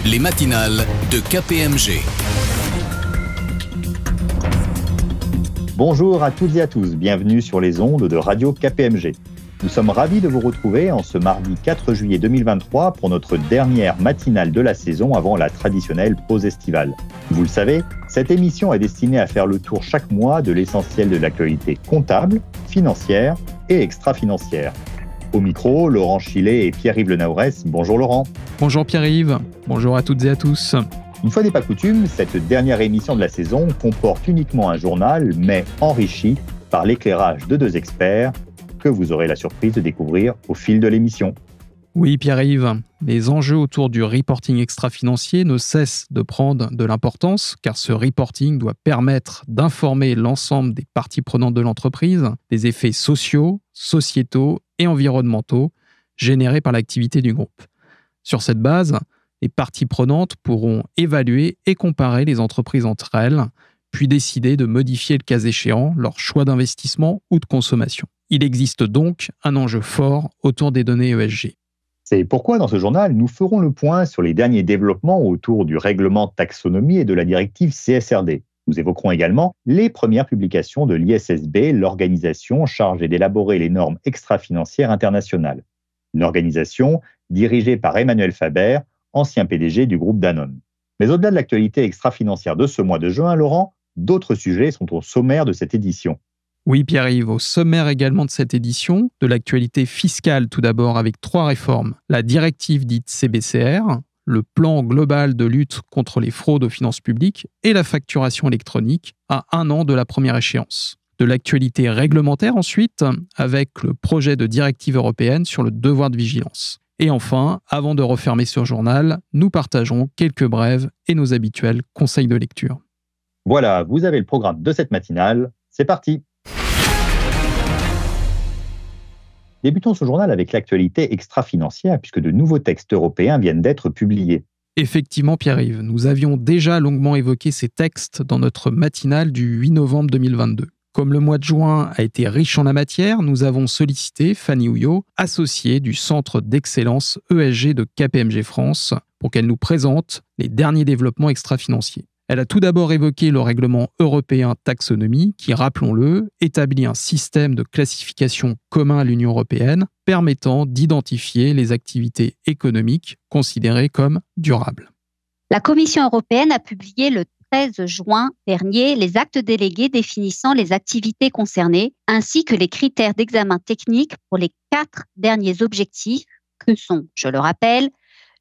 Les matinales de KPMG. Bonjour à toutes et à tous, bienvenue sur les ondes de Radio KPMG. Nous sommes ravis de vous retrouver en ce mardi 4 juillet 2023 pour notre dernière matinale de la saison avant la traditionnelle pause estivale. Vous le savez, cette émission est destinée à faire le tour chaque mois de l'essentiel de l'actualité comptable, financière et extra-financière. Au micro, Laurent Chillet et Pierre-Yves Lenaourès. Bonjour Laurent. Bonjour Pierre-Yves, bonjour à toutes et à tous. Une fois n'est pas coutume, cette dernière émission de la saison comporte uniquement un journal, mais enrichi par l'éclairage de deux experts que vous aurez la surprise de découvrir au fil de l'émission. Oui Pierre-Yves, les enjeux autour du reporting extra-financier ne cessent de prendre de l'importance car ce reporting doit permettre d'informer l'ensemble des parties prenantes de l'entreprise des effets sociaux, sociétaux et environnementaux générés par l'activité du groupe. Sur cette base, les parties prenantes pourront évaluer et comparer les entreprises entre elles, puis décider de modifier le cas échéant leur choix d'investissement ou de consommation. Il existe donc un enjeu fort autour des données ESG. C'est pourquoi dans ce journal, nous ferons le point sur les derniers développements autour du règlement taxonomie et de la directive CSRD. Nous évoquerons également les premières publications de l'ISSB, l'organisation chargée d'élaborer les normes extra-financières internationales. Une organisation dirigée par Emmanuel Faber, ancien PDG du groupe Danone. Mais au-delà de l'actualité extra-financière de ce mois de juin, Laurent, d'autres sujets sont au sommaire de cette édition. Oui Pierre-Yves, au sommaire également de cette édition, de l'actualité fiscale tout d'abord avec 3 réformes. La directive dite CBCR, le plan global de lutte contre les fraudes aux finances publiques et la facturation électronique à 1 an de la première échéance. De l'actualité réglementaire ensuite, avec le projet de directive européenne sur le devoir de vigilance. Et enfin, avant de refermer ce journal, nous partageons quelques brèves et nos habituels conseils de lecture. Voilà, vous avez le programme de cette matinale, c'est parti. Débutons ce journal avec l'actualité extra-financière puisque de nouveaux textes européens viennent d'être publiés. Effectivement Pierre-Yves, nous avions déjà longuement évoqué ces textes dans notre matinale du 8 novembre 2022. Comme le mois de juin a été riche en la matière, nous avons sollicité Fanny Houillot, associée du Centre d'excellence ESG de KPMG France, pour qu'elle nous présente les derniers développements extra-financiers. Elle a tout d'abord évoqué le règlement européen taxonomie qui, rappelons-le, établit un système de classification commun à l'Union européenne permettant d'identifier les activités économiques considérées comme durables. La Commission européenne a publié le 13 juin dernier les actes délégués définissant les activités concernées ainsi que les critères d'examen technique pour les 4 derniers objectifs que sont, je le rappelle,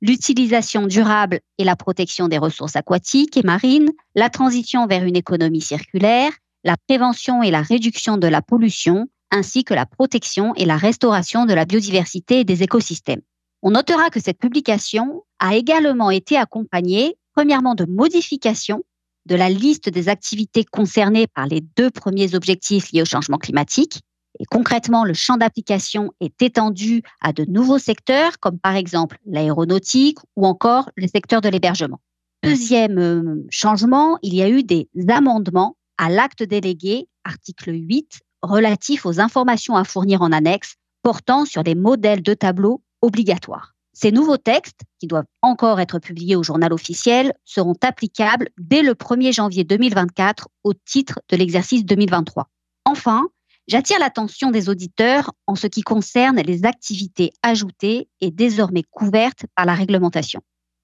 l'utilisation durable et la protection des ressources aquatiques et marines, la transition vers une économie circulaire, la prévention et la réduction de la pollution, ainsi que la protection et la restauration de la biodiversité et des écosystèmes. On notera que cette publication a également été accompagnée, premièrement, de modifications de la liste des activités concernées par les 2 premiers objectifs liés au changement climatique. Et concrètement, le champ d'application est étendu à de nouveaux secteurs, comme par exemple l'aéronautique ou encore le secteur de l'hébergement. Deuxième changement, il y a eu des amendements à l'acte délégué, article 8, relatif aux informations à fournir en annexe, portant sur des modèles de tableaux obligatoires. Ces nouveaux textes, qui doivent encore être publiés au journal officiel, seront applicables dès le 1er janvier 2024 au titre de l'exercice 2023. Enfin, j'attire l'attention des auditeurs en ce qui concerne les activités ajoutées et désormais couvertes par la réglementation.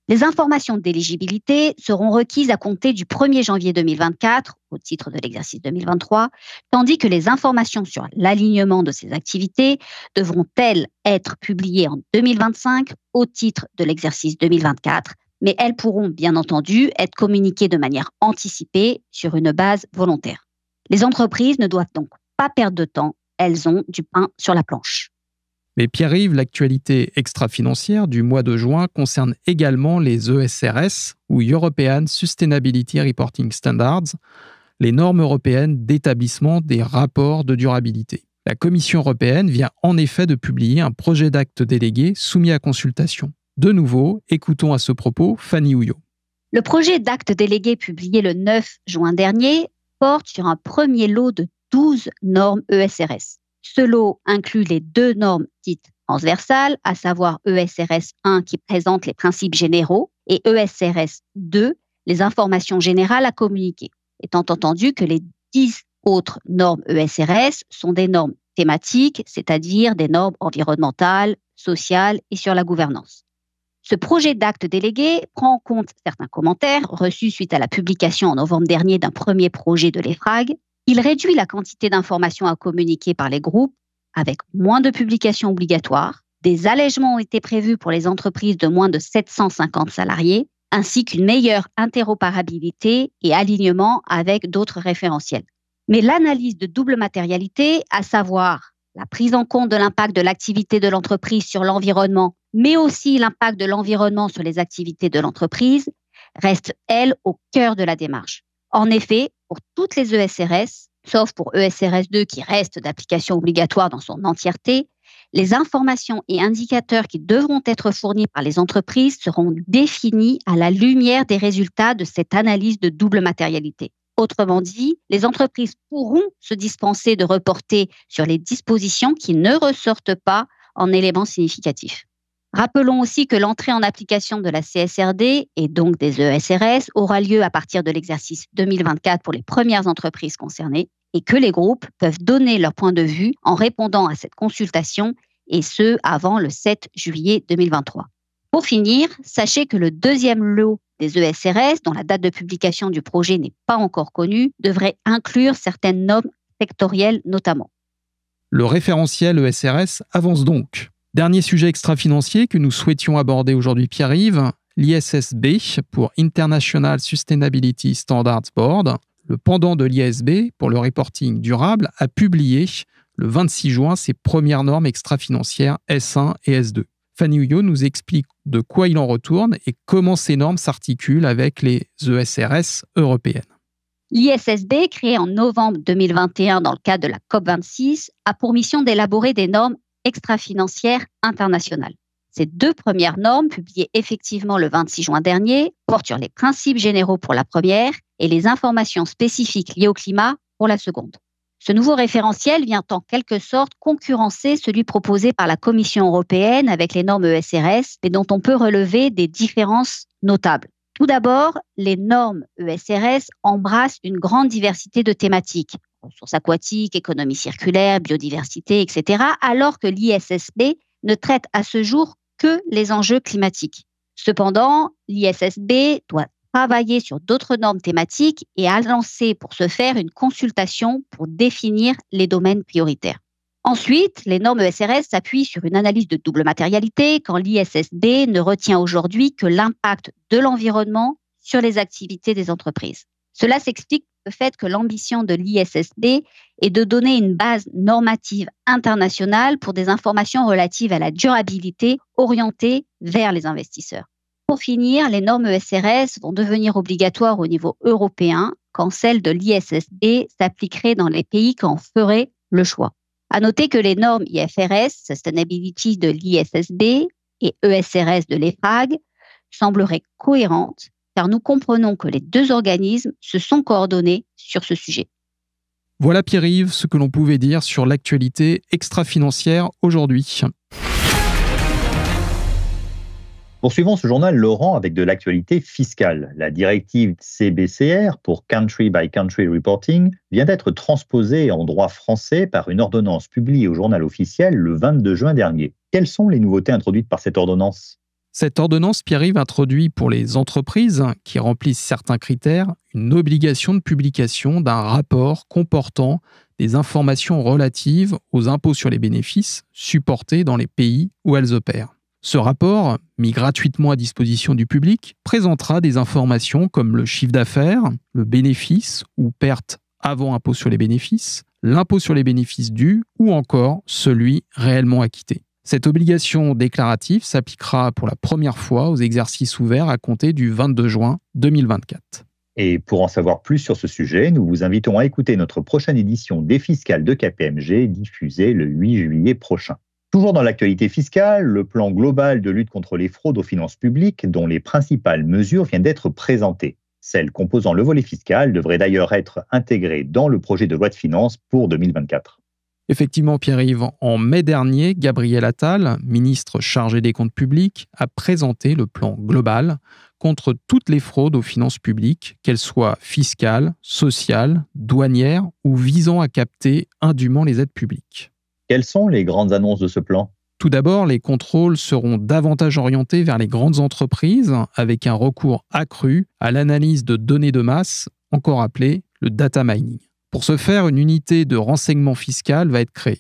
Les informations d'éligibilité seront requises à compter du 1er janvier 2024 au titre de l'exercice 2023, tandis que les informations sur l'alignement de ces activités devront-elles être publiées en 2025 au titre de l'exercice 2024, mais elles pourront bien entendu être communiquées de manière anticipée sur une base volontaire. Les entreprises ne doivent donc pas perdre de temps, elles ont du pain sur la planche. Mais Pierre-Yves, l'actualité extra-financière du mois de juin concerne également les ESRS, ou European Sustainability Reporting Standards, les normes européennes d'établissement des rapports de durabilité. La Commission européenne vient en effet de publier un projet d'acte délégué soumis à consultation. De nouveau, écoutons à ce propos Fanny Houillot. Le projet d'acte délégué publié le 9 juin dernier porte sur un premier lot de 12 normes ESRS. Ce lot inclut les 2 normes dites transversales, à savoir ESRS 1 qui présente les principes généraux et ESRS 2, les informations générales à communiquer, étant entendu que les 10 autres normes ESRS sont des normes thématiques, c'est-à-dire des normes environnementales, sociales et sur la gouvernance. Ce projet d'acte délégué prend en compte certains commentaires reçus suite à la publication en novembre dernier d'un premier projet de l'EFRAG. Il réduit la quantité d'informations à communiquer par les groupes avec moins de publications obligatoires. Des allègements ont été prévus pour les entreprises de moins de 750 salariés, ainsi qu'une meilleure interopérabilité et alignement avec d'autres référentiels. Mais l'analyse de double matérialité, à savoir la prise en compte de l'impact de l'activité de l'entreprise sur l'environnement, mais aussi l'impact de l'environnement sur les activités de l'entreprise, reste, elle, au cœur de la démarche. En effet, pour toutes les ESRS, sauf pour ESRS 2 qui reste d'application obligatoire dans son entièreté, les informations et indicateurs qui devront être fournis par les entreprises seront définis à la lumière des résultats de cette analyse de double matérialité. Autrement dit, les entreprises pourront se dispenser de reporter sur les dispositions qui ne ressortent pas en éléments significatifs. Rappelons aussi que l'entrée en application de la CSRD et donc des ESRS aura lieu à partir de l'exercice 2024 pour les premières entreprises concernées et que les groupes peuvent donner leur point de vue en répondant à cette consultation et ce, avant le 7 juillet 2023. Pour finir, sachez que le deuxième lot des ESRS, dont la date de publication du projet n'est pas encore connue, devrait inclure certaines normes sectorielles notamment. Le référentiel ESRS avance donc. Dernier sujet extra-financier que nous souhaitions aborder aujourd'hui, Pierre-Yves, l'ISSB pour International Sustainability Standards Board, le pendant de l'ISB pour le reporting durable, a publié le 26 juin ses premières normes extra-financières S1 et S2. Fanny Houillot nous explique de quoi il en retourne et comment ces normes s'articulent avec les ESRS européennes. L'ISSB, créé en novembre 2021 dans le cadre de la COP26, a pour mission d'élaborer des normes extra-financières internationales. Ces deux premières normes, publiées effectivement le 26 juin dernier, portent sur les principes généraux pour la première et les informations spécifiques liées au climat pour la seconde. Ce nouveau référentiel vient en quelque sorte concurrencer celui proposé par la Commission européenne avec les normes ESRS, mais dont on peut relever des différences notables. Tout d'abord, les normes ESRS embrassent une grande diversité de thématiques, ressources aquatiques, économie circulaire, biodiversité, etc., alors que l'ISSB ne traite à ce jour que les enjeux climatiques. Cependant, l'ISSB doit travailler sur d'autres normes thématiques et a lancé pour ce faire une consultation pour définir les domaines prioritaires. Ensuite, les normes ESRS s'appuient sur une analyse de double matérialité quand l'ISSB ne retient aujourd'hui que l'impact de l'environnement sur les activités des entreprises. Cela s'explique par le fait que l'ambition de l'ISSB est de donner une base normative internationale pour des informations relatives à la durabilité orientées vers les investisseurs. Pour finir, les normes ESRS vont devenir obligatoires au niveau européen quand celles de l'ISSB s'appliqueraient dans les pays qui en feraient le choix. À noter que les normes IFRS, Sustainability de l'ISSB et ESRS de l'EFRAG sembleraient cohérentes car nous comprenons que les deux organismes se sont coordonnés sur ce sujet. Voilà Pierre-Yves ce que l'on pouvait dire sur l'actualité extra-financière aujourd'hui. Poursuivons ce journal, Laurent, avec de l'actualité fiscale. La directive CBCR pour Country by Country Reporting vient d'être transposée en droit français par une ordonnance publiée au journal officiel le 22 juin dernier. Quelles sont les nouveautés introduites par cette ordonnance ? Cette ordonnance, Pierre-Yves, introduit pour les entreprises qui remplissent certains critères une obligation de publication d'un rapport comportant des informations relatives aux impôts sur les bénéfices supportés dans les pays où elles opèrent. Ce rapport, mis gratuitement à disposition du public, présentera des informations comme le chiffre d'affaires, le bénéfice ou perte avant impôt sur les bénéfices, l'impôt sur les bénéfices dû ou encore celui réellement acquitté. Cette obligation déclarative s'appliquera pour la première fois aux exercices ouverts à compter du 22 juin 2024. Et pour en savoir plus sur ce sujet, nous vous invitons à écouter notre prochaine édition des Fiscales de KPMG diffusée le 8 juillet prochain. Toujours dans l'actualité fiscale, le plan global de lutte contre les fraudes aux finances publiques, dont les principales mesures viennent d'être présentées. Celles composant le volet fiscal devraient d'ailleurs être intégrées dans le projet de loi de finances pour 2024. Effectivement, Pierre-Yves, en mai dernier, Gabriel Attal, ministre chargé des comptes publics, a présenté le plan global contre toutes les fraudes aux finances publiques, qu'elles soient fiscales, sociales, douanières ou visant à capter indûment les aides publiques. Quelles sont les grandes annonces de ce plan ? Tout d'abord, les contrôles seront davantage orientés vers les grandes entreprises avec un recours accru à l'analyse de données de masse, encore appelée le data mining. Pour ce faire, une unité de renseignement fiscal va être créée.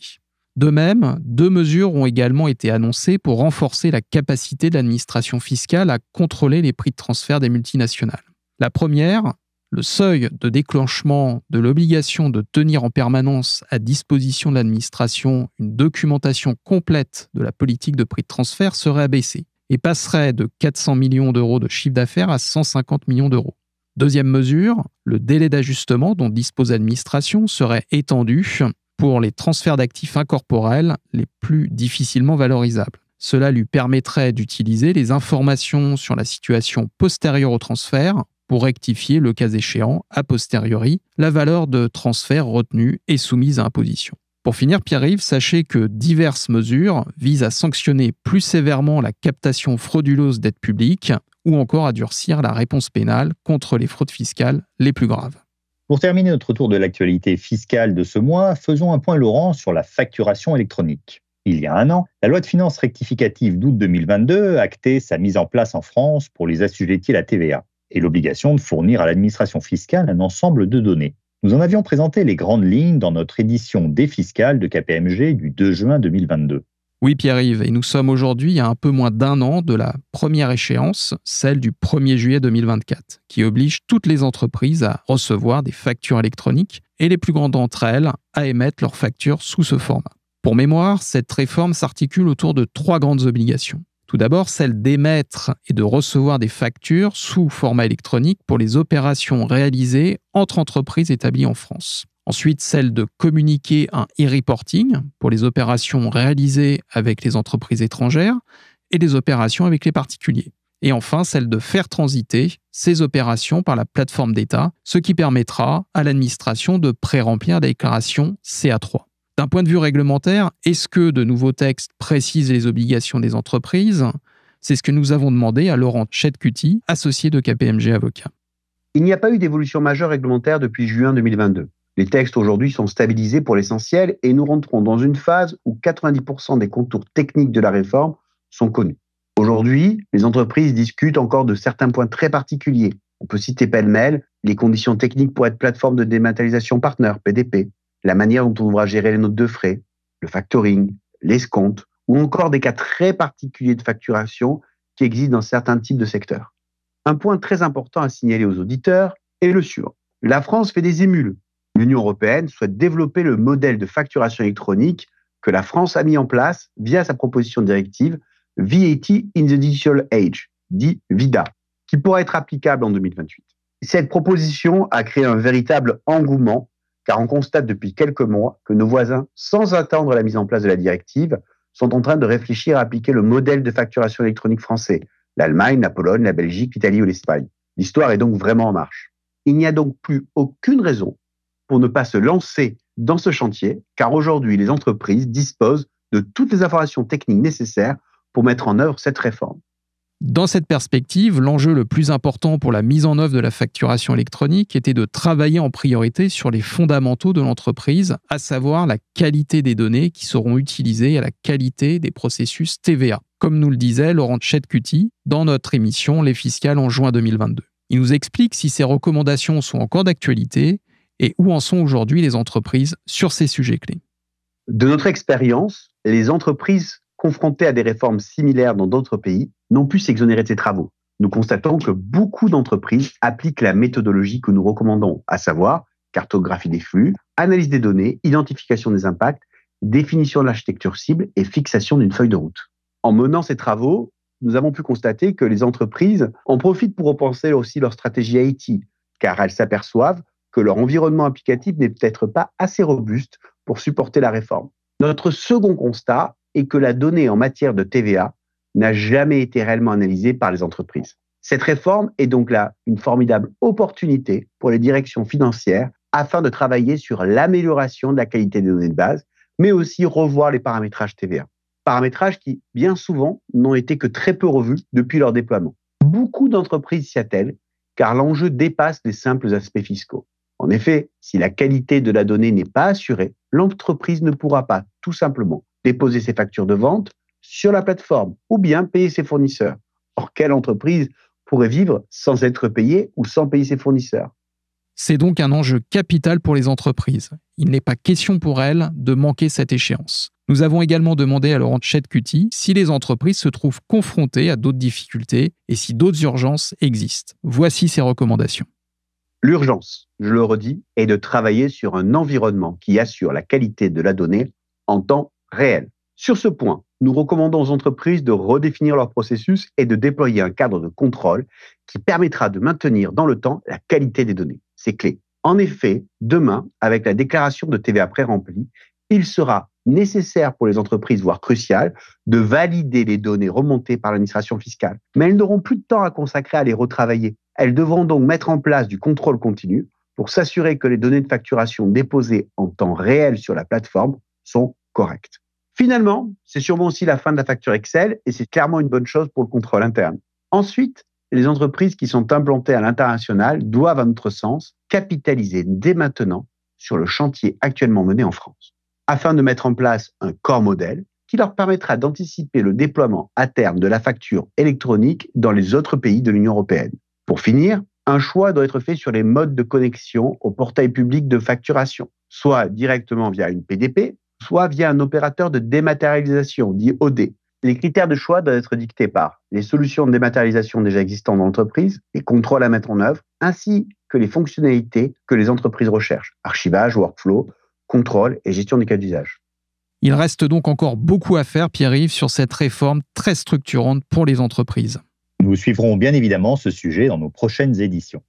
De même, 2 mesures ont également été annoncées pour renforcer la capacité de l'administration fiscale à contrôler les prix de transfert des multinationales. La première, le seuil de déclenchement de l'obligation de tenir en permanence à disposition de l'administration une documentation complète de la politique de prix de transfert serait abaissé et passerait de 400 millions d'euros de chiffre d'affaires à 150 millions d'euros. Deuxième mesure, le délai d'ajustement dont dispose l'administration serait étendu pour les transferts d'actifs incorporels les plus difficilement valorisables. Cela lui permettrait d'utiliser les informations sur la situation postérieure au transfert pour rectifier, le cas échéant, a posteriori, la valeur de transfert retenue et soumise à imposition. Pour finir, Pierre-Yves, sachez que diverses mesures visent à sanctionner plus sévèrement la captation frauduleuse d'aides publiques ou encore à durcir la réponse pénale contre les fraudes fiscales les plus graves. Pour terminer notre tour de l'actualité fiscale de ce mois, faisons un point, Laurent, sur la facturation électronique. Il y a un an, la loi de finances rectificative d'août 2022 actait sa mise en place en France pour les assujettis à la TVA et l'obligation de fournir à l'administration fiscale un ensemble de données. Nous en avions présenté les grandes lignes dans notre édition des fiscales de KPMG du 2 juin 2022. Oui, Pierre-Yves, et nous sommes aujourd'hui à un peu moins d'1 an de la première échéance, celle du 1er juillet 2024, qui oblige toutes les entreprises à recevoir des factures électroniques et les plus grandes d'entre elles à émettre leurs factures sous ce format. Pour mémoire, cette réforme s'articule autour de 3 grandes obligations. Tout d'abord, celle d'émettre et de recevoir des factures sous format électronique pour les opérations réalisées entre entreprises établies en France. Ensuite, celle de communiquer un e-reporting pour les opérations réalisées avec les entreprises étrangères et les opérations avec les particuliers. Et enfin, celle de faire transiter ces opérations par la plateforme d'État, ce qui permettra à l'administration de pré-remplir la déclaration CA3. D'un point de vue réglementaire, est-ce que de nouveaux textes précisent les obligations des entreprises ? C'est ce que nous avons demandé à Laurent Chetcuti, associé de KPMG Avocat. Il n'y a pas eu d'évolution majeure réglementaire depuis juin 2022. Les textes aujourd'hui sont stabilisés pour l'essentiel et nous rentrons dans une phase où 90% des contours techniques de la réforme sont connus. Aujourd'hui, les entreprises discutent encore de certains points très particuliers. On peut citer pêle-mêle les conditions techniques pour être plateforme de dématérialisation partenaire, PDP, la manière dont on devra gérer les notes de frais, le factoring, l'escompte, ou encore des cas très particuliers de facturation qui existent dans certains types de secteurs. Un point très important à signaler aux auditeurs est le suivant. La France fait des émules. L'Union européenne souhaite développer le modèle de facturation électronique que la France a mis en place via sa proposition de directive VAT in the Digital Age, dit VIDA, qui pourra être applicable en 2028. Cette proposition a créé un véritable engouement car on constate depuis quelques mois que nos voisins, sans attendre la mise en place de la directive, sont en train de réfléchir à appliquer le modèle de facturation électronique français, l'Allemagne, la Pologne, la Belgique, l'Italie ou l'Espagne. L'histoire est donc vraiment en marche. Il n'y a donc plus aucune raison pour ne pas se lancer dans ce chantier, car aujourd'hui, les entreprises disposent de toutes les informations techniques nécessaires pour mettre en œuvre cette réforme. Dans cette perspective, l'enjeu le plus important pour la mise en œuvre de la facturation électronique était de travailler en priorité sur les fondamentaux de l'entreprise, à savoir la qualité des données qui seront utilisées et la qualité des processus TVA, comme nous le disait Laurent Chetcuti dans notre émission Les Fiscales en juin 2022. Il nous explique si ces recommandations sont encore d'actualité et où en sont aujourd'hui les entreprises sur ces sujets clés. De notre expérience, les entreprises confrontées à des réformes similaires dans d'autres pays n'ont pu s'exonérer de ces travaux. Nous constatons que beaucoup d'entreprises appliquent la méthodologie que nous recommandons, à savoir cartographie des flux, analyse des données, identification des impacts, définition de l'architecture cible et fixation d'une feuille de route. En menant ces travaux, nous avons pu constater que les entreprises en profitent pour repenser aussi leur stratégie IT, car elles s'aperçoivent que leur environnement applicatif n'est peut-être pas assez robuste pour supporter la réforme. Notre second constat est que la donnée en matière de TVA n'a jamais été réellement analysée par les entreprises. Cette réforme est donc là une formidable opportunité pour les directions financières afin de travailler sur l'amélioration de la qualité des données de base, mais aussi revoir les paramétrages TVA. Paramétrages qui, bien souvent, n'ont été que très peu revus depuis leur déploiement. Beaucoup beaucoup d'entreprises s'y attellent, car l'enjeu dépasse les simples aspects fiscaux. En effet, si la qualité de la donnée n'est pas assurée, l'entreprise ne pourra pas, tout simplement, déposer ses factures de vente sur la plateforme ou bien payer ses fournisseurs. Or, quelle entreprise pourrait vivre sans être payée ou sans payer ses fournisseurs ? C'est donc un enjeu capital pour les entreprises. Il n'est pas question pour elles de manquer cette échéance. Nous avons également demandé à Laurent Tchède-Cutie si les entreprises se trouvent confrontées à d'autres difficultés et si d'autres urgences existent. Voici ses recommandations. L'urgence, je le redis, est de travailler sur un environnement qui assure la qualité de la donnée en temps réel. Sur ce point, nous recommandons aux entreprises de redéfinir leur processus et de déployer un cadre de contrôle qui permettra de maintenir dans le temps la qualité des données. C'est clé. En effet, demain, avec la déclaration de TVA pré-remplie, il sera nécessaire pour les entreprises, voire crucial, de valider les données remontées par l'administration fiscale. Mais elles n'auront plus de temps à consacrer à les retravailler. Elles devront donc mettre en place du contrôle continu pour s'assurer que les données de facturation déposées en temps réel sur la plateforme sont correctes. Finalement, c'est sûrement aussi la fin de la facture Excel et c'est clairement une bonne chose pour le contrôle interne. Ensuite, les entreprises qui sont implantées à l'international doivent, à notre sens, capitaliser dès maintenant sur le chantier actuellement mené en France, afin de mettre en place un corps modèle qui leur permettra d'anticiper le déploiement à terme de la facture électronique dans les autres pays de l'Union européenne. Pour finir, un choix doit être fait sur les modes de connexion au portail public de facturation, soit directement via une PDP, soit via un opérateur de dématérialisation, dit OD. Les critères de choix doivent être dictés par les solutions de dématérialisation déjà existantes dans l'entreprise, les contrôles à mettre en œuvre, ainsi que les fonctionnalités que les entreprises recherchent, archivage, workflow, contrôle et gestion des cas d'usage. Il reste donc encore beaucoup à faire, Pierre-Yves, sur cette réforme très structurante pour les entreprises. Nous suivrons bien évidemment ce sujet dans nos prochaines éditions.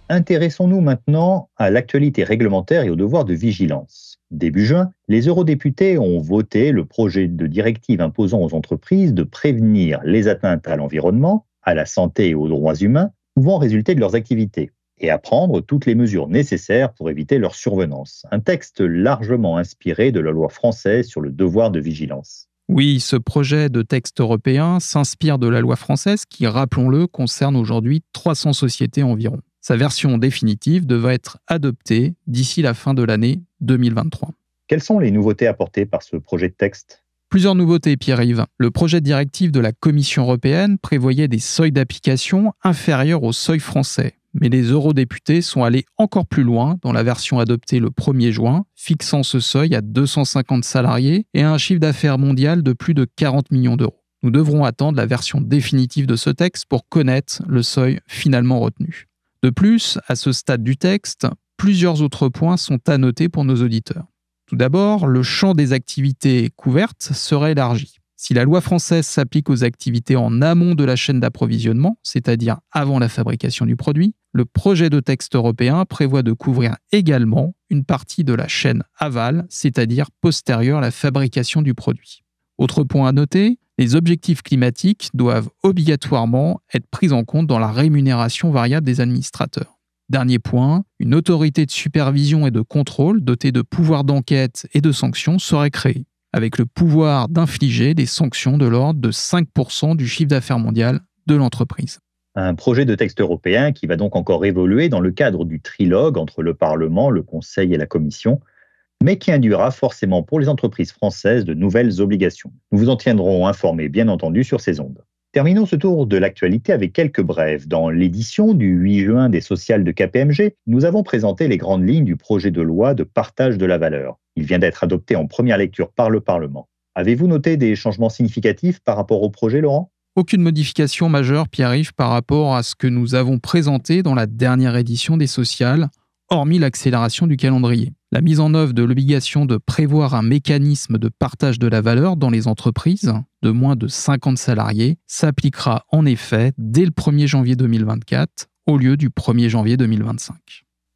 Intéressons-nous maintenant à l'actualité réglementaire et au devoir de vigilance. Début juin, les eurodéputés ont voté le projet de directive imposant aux entreprises de prévenir les atteintes à l'environnement, à la santé et aux droits humains pouvant résulter de leurs activités, et à prendre toutes les mesures nécessaires pour éviter leur survenance. Un texte largement inspiré de la loi française sur le devoir de vigilance. Oui, ce projet de texte européen s'inspire de la loi française qui, rappelons-le, concerne aujourd'hui 300 sociétés environ. Sa version définitive devrait être adoptée d'ici la fin de l'année 2023. Quelles sont les nouveautés apportées par ce projet de texte ? Plusieurs nouveautés, Pierre-Yves. Le projet de directive de la Commission européenne prévoyait des seuils d'application inférieurs aux seuils français. Mais les eurodéputés sont allés encore plus loin dans la version adoptée le 1er juin, fixant ce seuil à 250 salariés et à un chiffre d'affaires mondial de plus de 40 millions d'euros. Nous devrons attendre la version définitive de ce texte pour connaître le seuil finalement retenu. De plus, à ce stade du texte, plusieurs autres points sont à noter pour nos auditeurs. Tout d'abord, le champ des activités couvertes serait élargi. Si la loi française s'applique aux activités en amont de la chaîne d'approvisionnement, c'est-à-dire avant la fabrication du produit, le projet de texte européen prévoit de couvrir également une partie de la chaîne aval, c'est-à-dire postérieure à la fabrication du produit. Autre point à noter, les objectifs climatiques doivent obligatoirement être pris en compte dans la rémunération variable des administrateurs. Dernier point, une autorité de supervision et de contrôle dotée de pouvoirs d'enquête et de sanctions serait créée, avec le pouvoir d'infliger des sanctions de l'ordre de 5% du chiffre d'affaires mondial de l'entreprise. Un projet de texte européen qui va donc encore évoluer dans le cadre du trilogue entre le Parlement, le Conseil et la Commission, mais qui induira forcément pour les entreprises françaises de nouvelles obligations. Nous vous en tiendrons informés, bien entendu, sur ces ondes. Terminons ce tour de l'actualité avec quelques brèves. Dans l'édition du 8 juin des sociales de KPMG, nous avons présenté les grandes lignes du projet de loi de partage de la valeur. Il vient d'être adopté en première lecture par le Parlement. Avez-vous noté des changements significatifs par rapport au projet, Laurent ? Aucune modification majeure, Pierre-Yves, par rapport à ce que nous avons présenté dans la dernière édition des sociales, hormis l'accélération du calendrier. La mise en œuvre de l'obligation de prévoir un mécanisme de partage de la valeur dans les entreprises de moins de 50 salariés s'appliquera en effet dès le 1er janvier 2024 au lieu du 1er janvier 2025.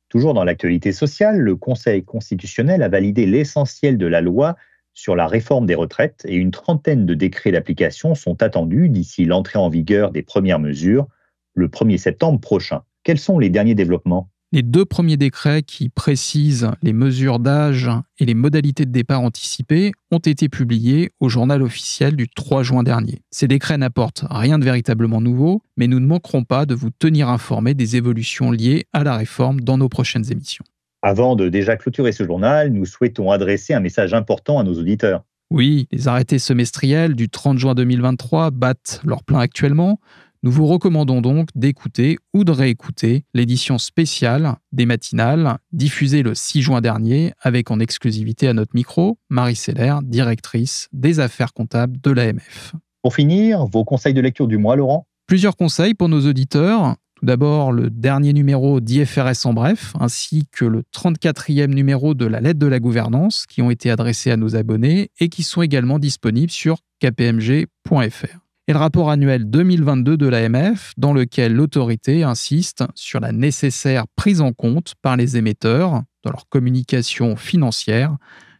Toujours dans l'actualité sociale, le Conseil constitutionnel a validé l'essentiel de la loi sur la réforme des retraites et une trentaine de décrets d'application sont attendus d'ici l'entrée en vigueur des premières mesures le 1er septembre prochain. Quels sont les derniers développements ? Les 2 premiers décrets qui précisent les mesures d'âge et les modalités de départ anticipées ont été publiés au journal officiel du 3 juin dernier. Ces décrets n'apportent rien de véritablement nouveau, mais nous ne manquerons pas de vous tenir informés des évolutions liées à la réforme dans nos prochaines émissions. Avant de déjà clôturer ce journal, nous souhaitons adresser un message important à nos auditeurs. Oui, les arrêtés semestriels du 30 juin 2023 battent leur plein actuellement. Nous vous recommandons donc d'écouter ou de réécouter l'édition spéciale des matinales diffusée le 6 juin dernier avec en exclusivité à notre micro Marie Seller, directrice des affaires comptables de l'AMF. Pour finir, vos conseils de lecture du mois, Laurent ? Plusieurs conseils pour nos auditeurs. Tout d'abord, le dernier numéro d'IFRS en bref, ainsi que le 34e numéro de la lettre de la gouvernance qui ont été adressés à nos abonnés et qui sont également disponibles sur kpmg.fr. Et le rapport annuel 2022 de l'AMF, dans lequel l'autorité insiste sur la nécessaire prise en compte par les émetteurs, dans leur communication financière,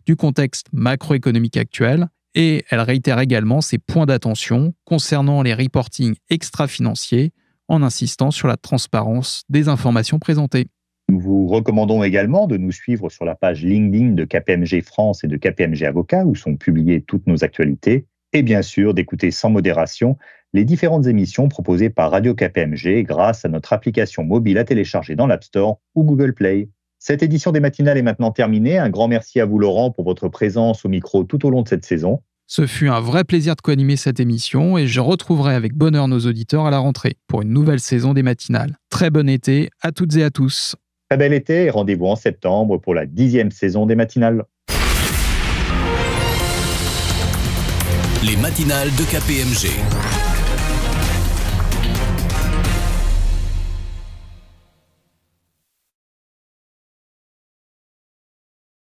du contexte macroéconomique actuel, et elle réitère également ses points d'attention concernant les reportings extra-financiers, en insistant sur la transparence des informations présentées. Nous vous recommandons également de nous suivre sur la page LinkedIn de KPMG France et de KPMG Avocat, où sont publiées toutes nos actualités. Et bien sûr, d'écouter sans modération les différentes émissions proposées par Radio KPMG grâce à notre application mobile à télécharger dans l'App Store ou Google Play. Cette édition des matinales est maintenant terminée. Un grand merci à vous, Laurent, pour votre présence au micro tout au long de cette saison. Ce fut un vrai plaisir de co-animer cette émission et je retrouverai avec bonheur nos auditeurs à la rentrée pour une nouvelle saison des matinales. Très bon été à toutes et à tous. Très bel été et rendez-vous en septembre pour la 10e saison des matinales. Les matinales de KPMG.